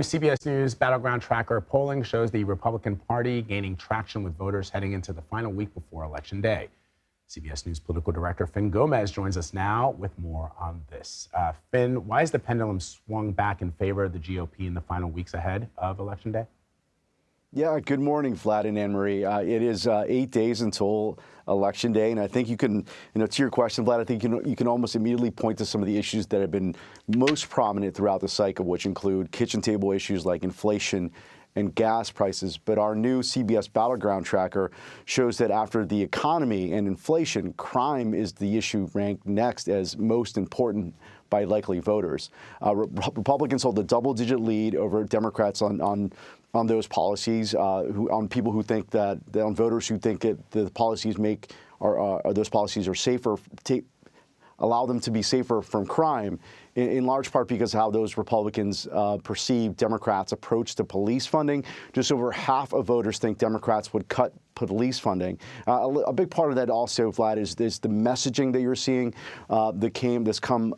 CBS News Battleground Tracker polling shows the Republican Party gaining traction with voters heading into the final week before Election Day. CBS News political director Finn Gomez joins us now with more on this. Finn, why is the pendulum swung back in favor of the GOP in the final weeks ahead of Election Day? Yeah, good morning, Vlad and Anne-Marie. It is 8 days until Election Day, and I think you can, to your question, Vlad, I think you can almost immediately point to some of the issues that have been most prominent throughout the cycle, which include kitchen table issues like inflation and gas prices. But our new CBS Battleground Tracker shows that after the economy and inflation, crime is the issue ranked next as most important by likely voters. Republicans hold a double-digit lead over Democrats on those policies, on people who think that on voters who think that the policies those policies are safer, allow them to be safer from crime, in large part because of how those Republicans perceive Democrats' approach to police funding. Just over half of voters think Democrats would cut police funding. A big part of that also, Vlad, is the messaging that you're seeing that's come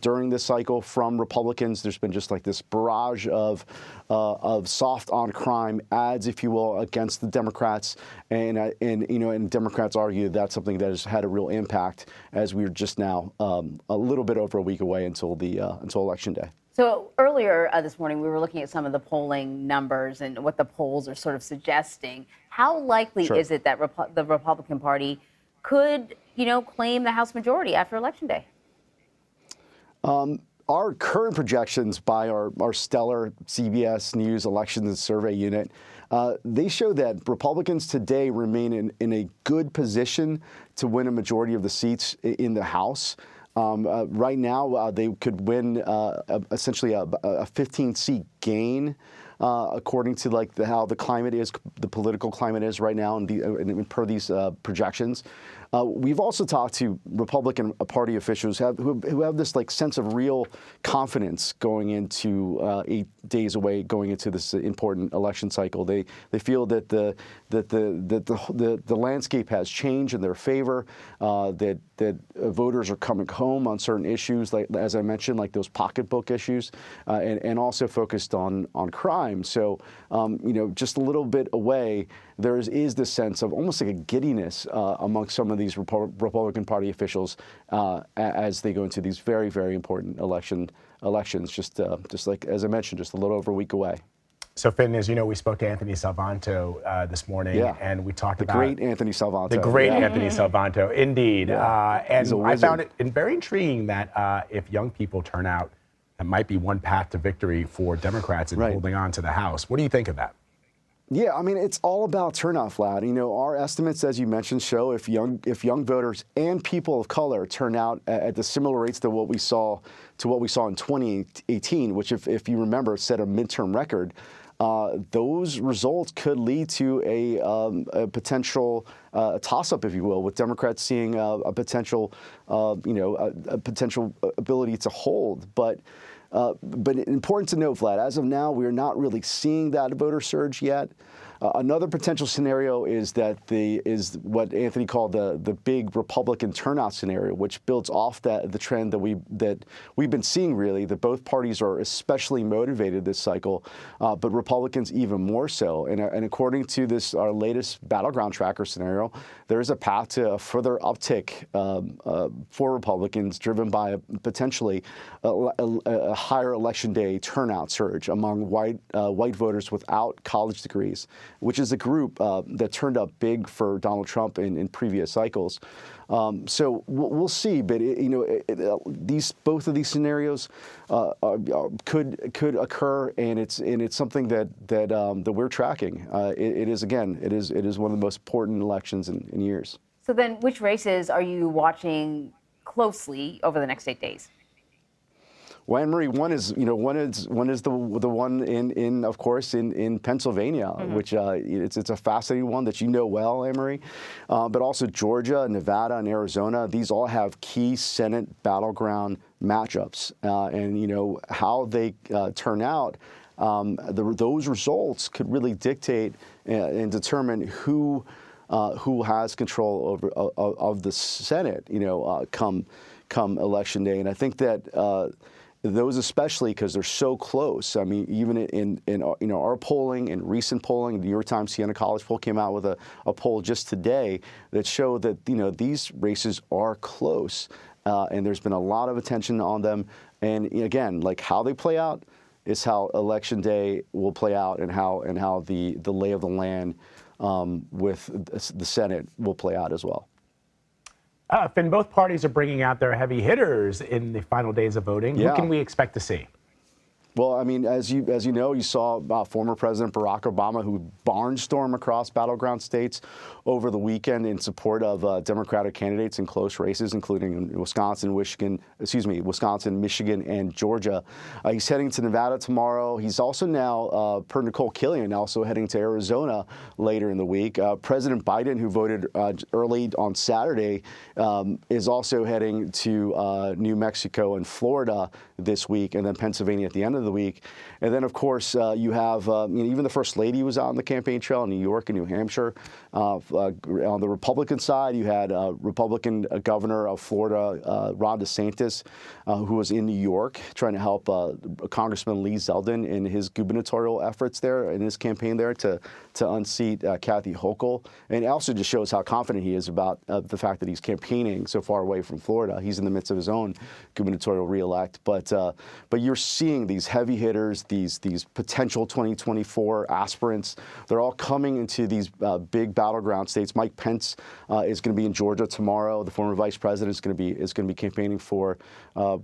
during this cycle from Republicans. There's been just like this barrage of soft on crime ads, if you will, against the Democrats, and Democrats argue that's something that has had a real impact as we're just now a little bit over a week away until Election Day. So earlier this morning, we were looking at some of the polling numbers and what the polls are sort of suggesting. How likely is it that the Republican Party could, claim the House majority after Election Day? Our current projections by our stellar CBS News Elections and Survey Unit, they show that Republicans today remain in a good position to win a majority of the seats in the House. Right now, they could win essentially a 15-seat gain, according to how the climate is, the political climate is right now, and per these projections. We've also talked to Republican Party officials who have this sense of real confidence going into 8 days away, going into this important election cycle. They feel that the landscape has changed in their favor, that voters are coming home on certain issues, like as I mentioned, like those pocketbook issues, and also focused on crime. So just a little bit away, there is this sense of almost like a giddiness among some of these Republican Party officials as they go into these very, very important elections, just like, as I mentioned, just a little over a week away. So, Finn, as you know, we spoke to Anthony Salvanto this morning, and we talked about the great Anthony Salvanto. The great Anthony Salvanto, indeed. And I found it very intriguing that if young people turn out, that might be one path to victory for Democrats in holding on to the House. What do you think of that? Yeah, I mean, it's all about turnout, Vlad. Our estimates, as you mentioned, show if young voters and people of color turn out at the similar rates to what we saw in 2018, which, if you remember, set a midterm record. Those results could lead to a potential toss-up, if you will, with Democrats seeing a potential ability to hold. But important to note, Vlad, as of now, we are not really seeing that voter surge yet. Another potential scenario is what Anthony called the big Republican turnout scenario, which builds off the trend that we've been seeing, really, that both parties are especially motivated this cycle, but Republicans even more so. And according to our latest Battleground Tracker scenario, there is a path to a further uptick for Republicans, driven by potentially a higher Election Day turnout surge among white voters without college degrees, which is a group that turned up big for Donald Trump in previous cycles. So we'll see, but both of these scenarios could occur, and it's something that we're tracking. It is one of the most important elections in years. So then, which races are you watching closely over the next 8 days? Well, Anne-Marie, one is the one of course in Pennsylvania, which it's a fascinating one that well, Anne-Marie, but also Georgia, Nevada, and Arizona. These all have key Senate battleground matchups, and how they turn out. Those results could really dictate and determine who has control of the Senate, come Election Day, and I think that. those especially because they're so close. I mean, even in our polling and recent polling, the New York Times Siena College poll came out with a poll just today that showed that these races are close, and there's been a lot of attention on them. And again, like how they play out is how Election Day will play out, and how the lay of the land with the Senate will play out as well. Finn, both parties are bringing out their heavy hitters in the final days of voting. Yeah. Who can we expect to see? Well, I mean, as you know, you saw former President Barack Obama, who barnstormed across battleground states over the weekend in support of Democratic candidates in close races, including Wisconsin, Michigan, and Georgia. He's heading to Nevada tomorrow. He's also now, per Nicole Killian, also heading to Arizona later in the week. President Biden, who voted early on Saturday, is also heading to New Mexico and Florida this week, and then Pennsylvania at the end of the week. And then, of course, you have even the First Lady was on the campaign trail in New York and New Hampshire. On the Republican side, you had Republican Governor of Florida, Ron DeSantis, who was in New York trying to help Congressman Lee Zeldin in his gubernatorial efforts there, in his campaign there to unseat Kathy Hochul. And it also just shows how confident he is about the fact that he's campaigning so far away from Florida. He's in the midst of his own gubernatorial reelect. But you're seeing these heavy hitters, these potential 2024 aspirants. They're all coming into these big battleground states. Mike Pence is going to be in Georgia tomorrow. The former vice president is going to be campaigning for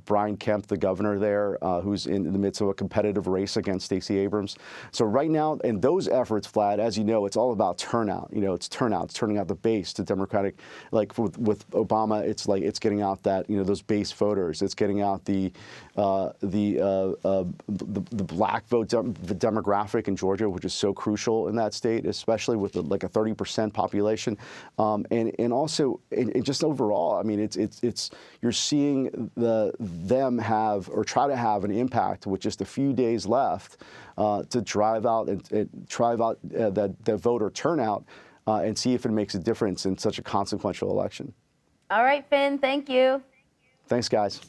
Brian Kemp, the governor there, who's in the midst of a competitive race against Stacey Abrams. So right now, in those efforts, Vlad, as you know, it's all about turnout. It's turnout. It's turning out the base to Democratic. Like with Obama, it's getting out that those base voters. It's getting out the black vote demographic in Georgia, which is so crucial in that state, especially with like a 30% population, and also just overall. I mean, it's you're seeing them have or try to have an impact with just a few days left to drive out that voter turnout and see if it makes a difference in such a consequential election. All right, Finn. Thank you. Thanks, guys.